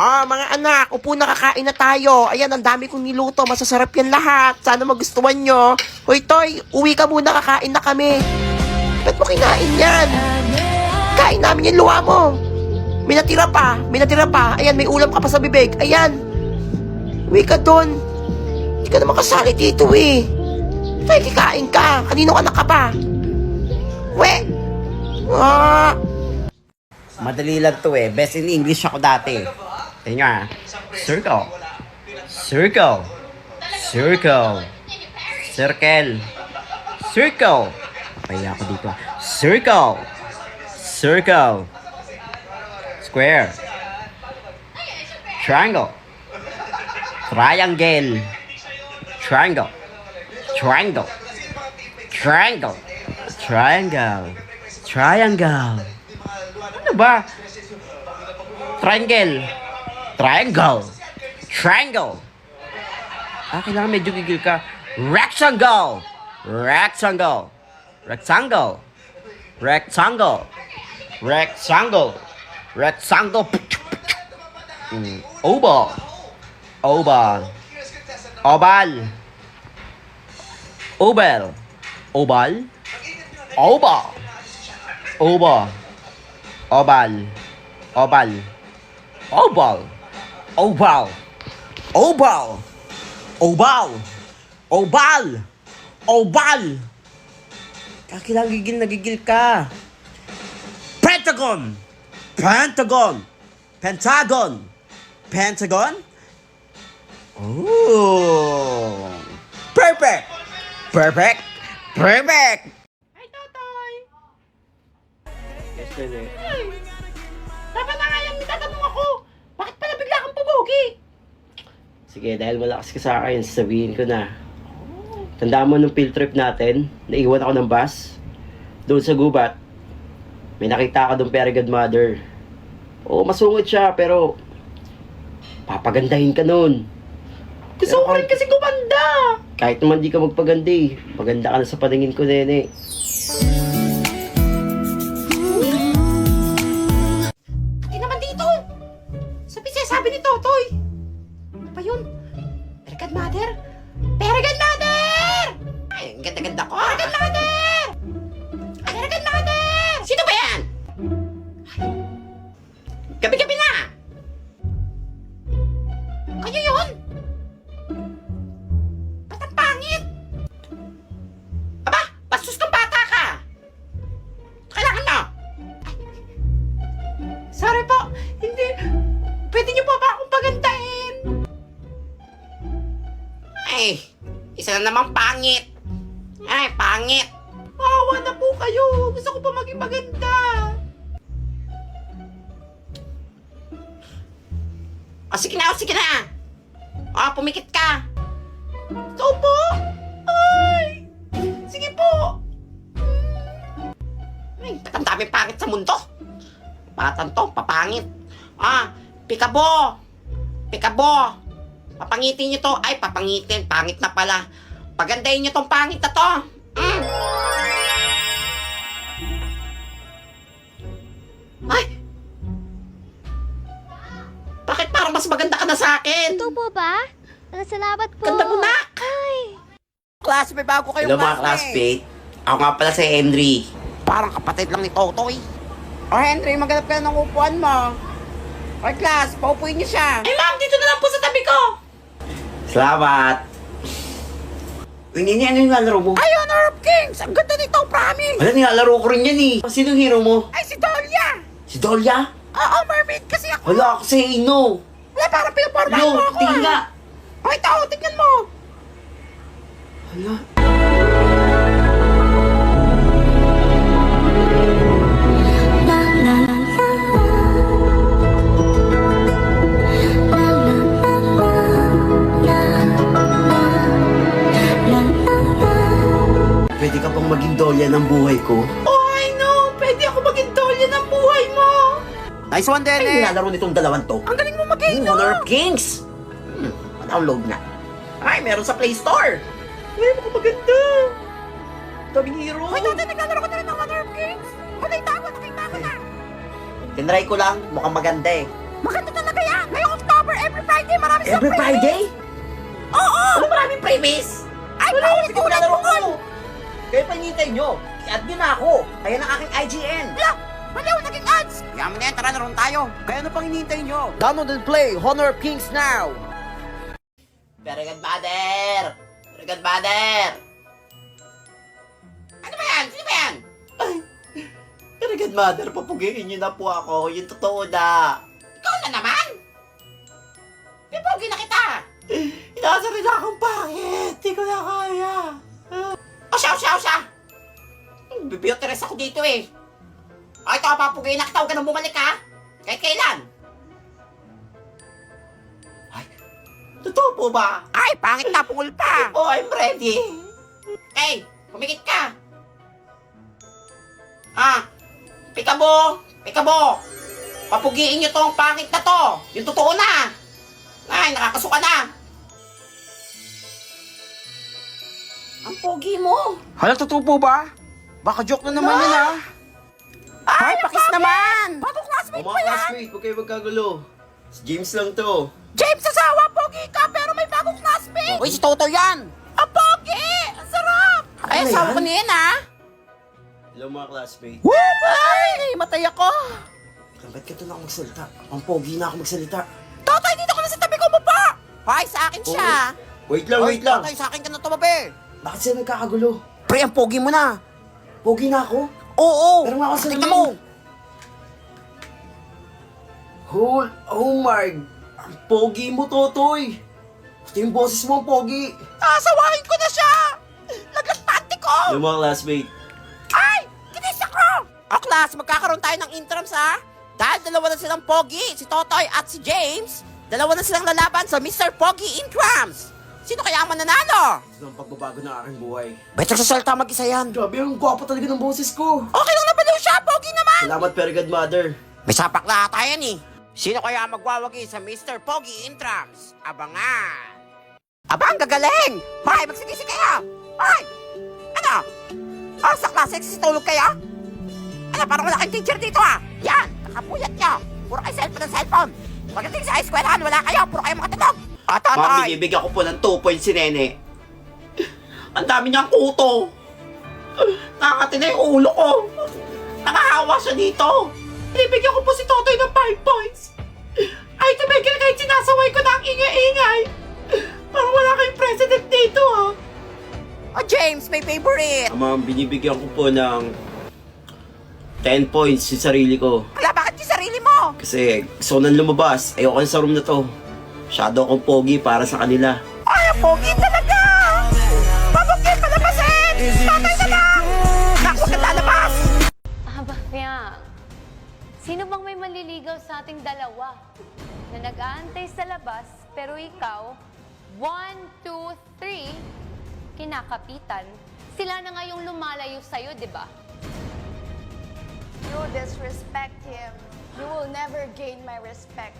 Mga anak, upo na, kakain na tayo. Ayan, ang dami kong niluto. Masasarap yan lahat. Sana magustuhan nyo. Hoy, Toy, uwi ka muna, kakain na kami. Ba't mo kinain yan? Kain namin yung luwa mo. May natira pa. Ayan, may ulam ka pa sa bibig. Ayan. Uwi ka dun. Hindi ka naman kasali dito eh. Tay, kikain ka. Kanino anak ka pa? We! Madali lang to eh. Best in English ako dati. Tingnan nyo ah. Circle. Circle. Circle. Circle. Circle. Papaya ako dito ah. Circle. Circle. Square. Triangle. Triangle. Triangle. Triangle. Triangle. Triangle. Triangle. Ano ba? Triangle. Triangle. Triangle. Kailangan medyo gigil ka. Rectangle. Rectangle. Rectangle. Rectangle. Rectangle. Rectangle. Oval. Oval. Oval. Oval. Oval. Oval. Oval. Oval. Oval. Oval. Oval. Oval. Oval. Oval. Oval. Kakilang gigil na gigil ka. Pentagon. Pentagon. Pentagon. Pentagon. Oh. Perfect. Perfect. Perfect. Ay, Totoy. Yes, Nene. Ay, dapat na nga yan, tatanong ako. Bakit pala bigla kang pubugi? Sige, dahil wala kasi sa akin, sabihin ko na. Tandaan mo nung field trip natin, naiwan ako ng bus. Doon sa gubat, may nakita ako doon fairy godmother. Oo, masungit siya, pero papagandahin ka nun. Gusto ko rin kasi gumanda. Kahit naman di ka magpagandi, maganda ka na sa paningin ko, Nene. Hindi naman dito. Sabi ni Totoy. Ano ba yun? Fairy godmother? Fairy godmother! Ay, ang ganda-ganda ko. Fairy godmother! Fairy godmother! Sino ba yan? Gabi-gabi na! Kayo yun? Ba't ang pangit? Aba, bastos kang bata ka! Kailangan mo! Sorry po, hindi. Pwede niyo po ba akong pagandahin? Ay, isa na namang pangit. Ay, pangit. Awa na po kayo. Gusto ko pa maging maganda. Sige na, sige na. Pumikit ka. Ikaw po? Ay, sige po. Ay, ba't ang daming pangit sa mundo? Batan to, papangit. Pikabo. Pikabo. Papangitin nyo to. Ay, papangitin. Pangit na pala. Pagandahin nyo tong pangit na to. Ay! Bakit parang mas maganda ka na sa akin? Ito po ba? Salamat po. Ganda mo na! Ay! Class, may bago kayong Hello mga classmate. Ako nga pala si Henry. Parang kapatid lang ni Totoy. Henry, maghanap ka na ng upuan mo. Ay, class, paupuin niyo siya. Ay, ma'am, dito na lang po sa tabi ko. Salamat. Uy, Nene, ano yung nilalaro mo? Ay, Honor of Kings! Ang ganda nito, promise! Wala, nilalaro ko rin yan eh. Sinong hero mo? Ay, si Dolia! Si Dolia? Oo, mermaid kasi ako. Wala, ako si Ino. Wala, parang pinapormahan Yo, mo ako. tingin nga. Ay, ito, tingnan mo. Hala. Pwede ka pang maging Dolia ng buhay ko. Oh, I know! Pwede ako maging Dolia ng buhay mo. Nice one, Dene! Ay, nilalaro nitong dalawan to. Ang galing mo mag-game, no? Honor of Kings! Download na. Ay, meron sa Play Store! Ay, mga maganda. Daming hero! Hoy, dati naglalaro ko na rin ng Honor of Kings. Nakita ko na. Tinry ko lang, mukhang maganda eh. Maganda talaga yan. Ngayon ko marami Every Friday? Oo! Ano maraming premise? Ay, Wala, paulit sige mo ulit lalaro mo. ko. Kaya panintay nyo. I-add nyo na ako. Kaya ng aking IGN. Blah! Baliw, naging ads! Kaya mo na yan, tara na ron tayo. Kaya ano pang hinihintay nyo? Download and play Honor of Kings now! Very good, Bader! Very good, Bader! Ano ba yan? Sino ba yan? Ay, very good mother. Papugiin nyo na po ako. Yung totoo na. Ikaw na naman! Pipogi na kita! Inasa rin akong pangit. Di ko na kaya. O siya! Bibiyoteres ako dito eh. Ay, ito papugi na kita. Huwag ka nang bumalik ha. Kahit kailan? Totoo po ba? Ay, pangit na, pungol pa! Oh, I'm ready. Hey, pumikit ka! Ah, pikabo! Papugiin niyo tong pangit na to! Yung totoo na! Ay, nakakasuka na! Ang pogi mo! Hala, totoo po ba? Baka joke na naman yun ah. Ay, pakis naman! Bagong classmate O pa mga yan! classmate, huwag kayo magkagulo. Si James lang to. James, asawa, pogi ka, pero may bagong classmate! Uy, si Toto yan! Ang pogi! Ang sarap! Ay, Ano asawa yan? ko na yan, ha? Hello mga classmate. Woo! Ay, matay ako! Ba't ka to na ako magsalita? Ang pogi na ako magsalita. Totoy, dito ko na sa tabi ko mo pa! Hoy, sa akin siya! Wait lang, wait lang. Totoy, sa akin ka na tumabi! Bakit sila nagkakagulo? Pre, ang pogi mo na! Pogi na ako? Oo! Pero nga ako sa tignan mo! Oh my... Ang pogi mo, Totoy. Pati yung boses mo ang pogi. Asawahin ko na siya! Naglaspante ko! Hello mga classmate. Ay! Kinis ako! O, class, magkakaroon tayo ng intrams, ha? Dahil dalawa na silang pogi, si Totoy at si James, dalawa na silang lalaban sa Mr. Pogi Intrams! Sino kaya ang mananalo? Ito ang pagbabago ng aking buhay. Ba't nagsasalita mag-isa yan? Grabe, ang gwapo talaga ng boses ko. Okay lang nabaliw siya, pogi naman! Salamat, very good mother. May sapak na ata yan eh. Sino kaya magwawagi sa Mr. Pogi Intrams? Abangan! Abang, gagaling! Hoy, magsigisi kayo! Hoy! Ano? Oh, sa klase, tulog kayo? Ano, parang wala kayong teacher dito ah! Yan! Nakapuyat nyo! Puro kayo cellphone ng cellphone! Pagdating sa eskwelahan, wala kayo! Puro kayo makatulog! O, Ma'am, Totoy! binibigyan ko po ng 2 points si Nene. Ang dami niyang kuto. Nakakati na yung ulo ko. Nakahawa siya dito. Binibigyan ko po si Totoy ng 5 points. Ay, tumigil kahit sinasaway ko na ang ingay-ingay. Parang wala kayong president dito, ha? O, James, may favorite! Ma'am, binibigyan ko po ng 10 points yung sarili ko. Wala, bakit yung sarili mo? Kasi gusto ko nang lumabas. Ayoko na sa room na to. Masyado akong pogi para sa kanila. Ay, ang pogi talaga! Pabukit, palabasin! Tatay na lang! Naku, ka lalabas! Aba, Fiang. Sino bang may manliligaw sa ating dalawa? Na nag-aantay sa labas, pero ikaw, 1, 2, 3, kinakapitan. Sila na nga yung lumalayo sa'yo, di ba? You disrespect him. You will never gain my respect.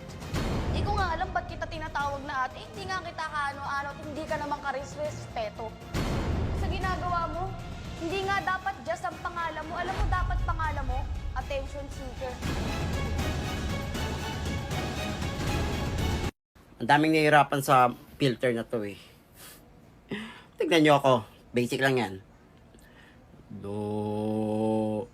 Hindi ko nga alam ba't kita tinatawag na ate. Hindi nga kita kaano-ano at hindi ka naman karespeto. Sa ginagawa mo, hindi nga dapat just ang pangalan mo. Alam mo, dapat pangalan mo, attention seeker. Ang daming nahihirapan sa filter na to eh. Tignan nyo ako. Basic lang yan. Do.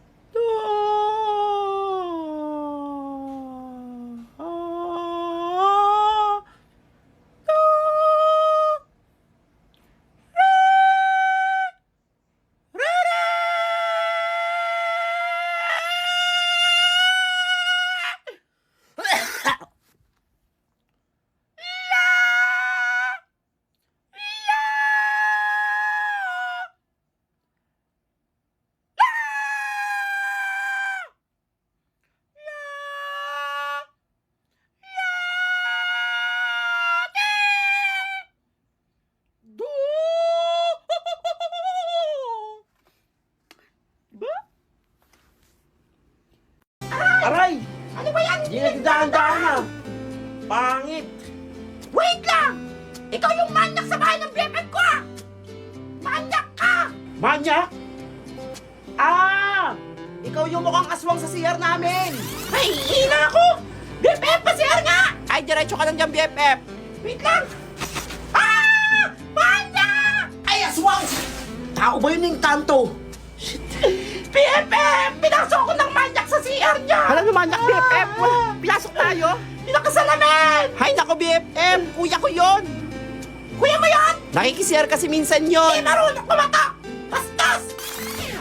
Do. Aray! Ano ba yan? Hindi nagdaan-daan na. Pangit. Wait lang! Ikaw yung manyak sa bahay ng BFF ko ah! Manyak ka! Manyak? Ah! Ikaw yung mukhang aswang sa CR namin. May hila ako! BFF pa siya nga! Ay, diretso ka lang dyan, BFF! Wait lang! Ah! Manyak! Ay, aswang! Tao ba yun yung tanto? Shit. BFF! Pinasok ko ng manyak sa CR niya! Hala naman, BFF! Pinasok tayo? Yung nakasalamin! Hay nako, BFF! Kuya ko yon! Kuya mo yon? Nakikisir kasi minsan yon! Di marunong kumata! Bastos!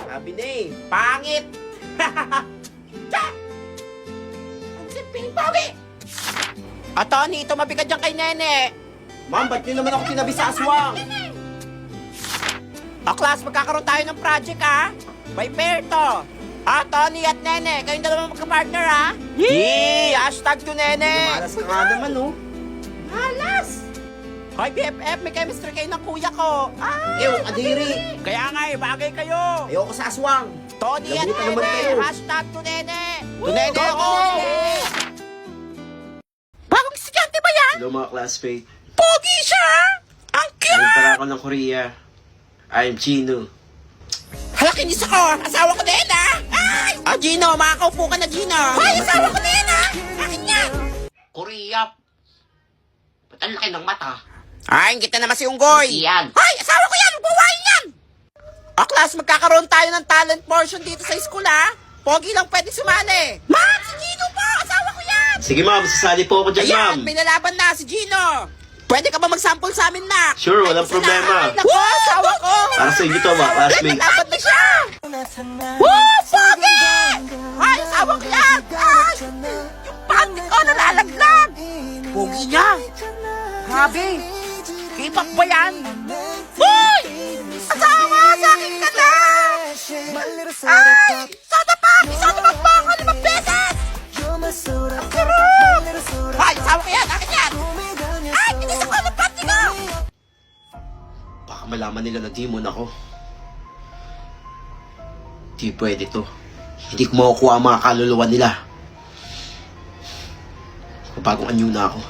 Sabi na eh, pangit! Check! Ang siping bawi! Tony, ito mabigat dyan kay Nene! Ma'am, ba't nyo naman ako tinabi sa aswang? Class, magkakaroon tayo ng project, ha? By pair to. Tony at Nene, kayong dalawa magka-partner, ha? Yee! Hashtag to Nene! Malas ka nga naman, oh. Malas! Hoy, BFF, may chemistry kayo ng kuya ko. Ew, adiri. Kaya nga, bagay kayo. Ayoko sa aswang. Tony at Labutan naman Nene, kayo. hashtag to Nene. To Nene ako! Bagong estudyante ba yan? Hello mga classmate. Pogi siya! Ang Ayun cute! pala ako ng Korea. I'm Chino. Hala, kinis ako! Asawa ko din, ha? Ay! Gino, makakaupo ka na, Gino! Hoy, asawa ko din, ha? Akin yan! Korea! Ba't ang laki ng mata? Ay, kita naman si Unggoy! Yan! Hoy, asawa ko yan! Buwain yan! Class, magkakaroon tayo ng talent portion dito sa school, ha? Pogi lang pwede sumali! Ma'am, si Gino po! Asawa ko yan! Sige ma'am, sasali po ako dyan ma'am. Ayan, may lalaban na si Gino! Pwede ka ba mag-sample sa amin, na? Sure, walang problema. Naku, asawa ko! Para sa inyo to mga classmate. Laban na siya! Woo! Pogi! Ay, asawa ko yan! Ay! Yung panty ko nalalaglag! Pogi niya! Grabe! K-pop ba yan? Uy! Asawa! Sa akin ka na! Ay! Soda pop! Soda pop pa ako 5 beses! Ang sarap! Ay, asawa ko yan! Akin yan! Ay! Kinis ako ng panty ko! Baka malaman nila na demon ako. Di pwede to. Hindi ko makukuha ang mga kaluluwa nila. Bagong anyo na ako.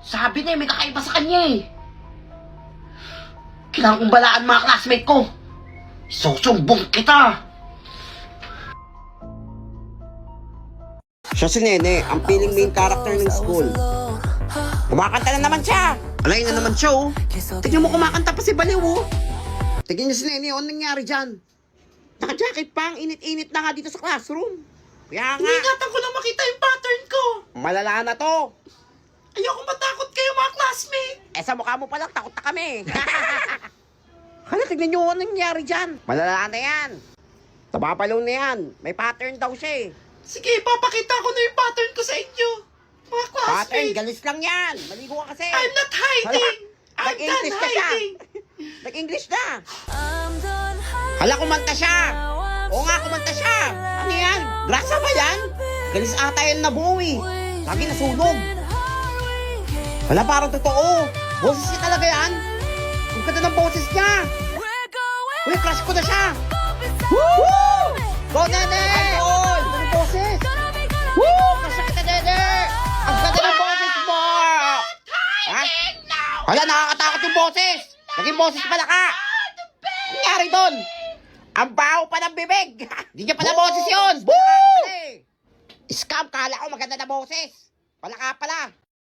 Sabi na may kakaiba sa kanya eh. Kailangan kong balaan mga classmate ko. Susumbong kita. Siya si Nene, ang feeling main character ng school. Kumakanta na naman siya. Alay na naman siya, oh. Tignan mo kumakanta pa si Baliw, oh. Tignan niyo si Nene, ano nangyari dyan? Naka-jacket pa, ang init-init na nga dito sa classroom. Kaya nga. Ingatan ko lang makita yung pattern ko. Malala na to. Ayoko matakot kayo mga classmate. Sa mukha mo palang takot na kami. Hala, tignan nyo ano nangyari dyan. Malala na yan. Tabapalaw na yan. May pattern daw siya eh. Sige, papakita ko na yung pattern ko sa inyo. Mga classmate. Pattern, galis lang yan. Maligo ka kasi. I'm not hiding. I'm done hiding. Nag-English na. Hala, kumanta siya. Oo nga, kumanta siya. Ano yan? Grasa ba yan? Galis ata yan na buo eh. Lagi nasunog. Hala, parang totoo. Boses niya talaga yan. Ang ganda ng boses niya. Uy, crush ko na siya. Woo! Go, Nene! Ang ganda ng boses. Woo! Crush na kita, Nene! Ang ganda ng boses mo! Ha? Hala, nakakatakot yung boses. Naging boses pala ka. Ano nangyari doon? Ang baho pa ng bibig. Hindi niya pala boses yun. Scam, kala ko maganda na boses. Pala ka pala.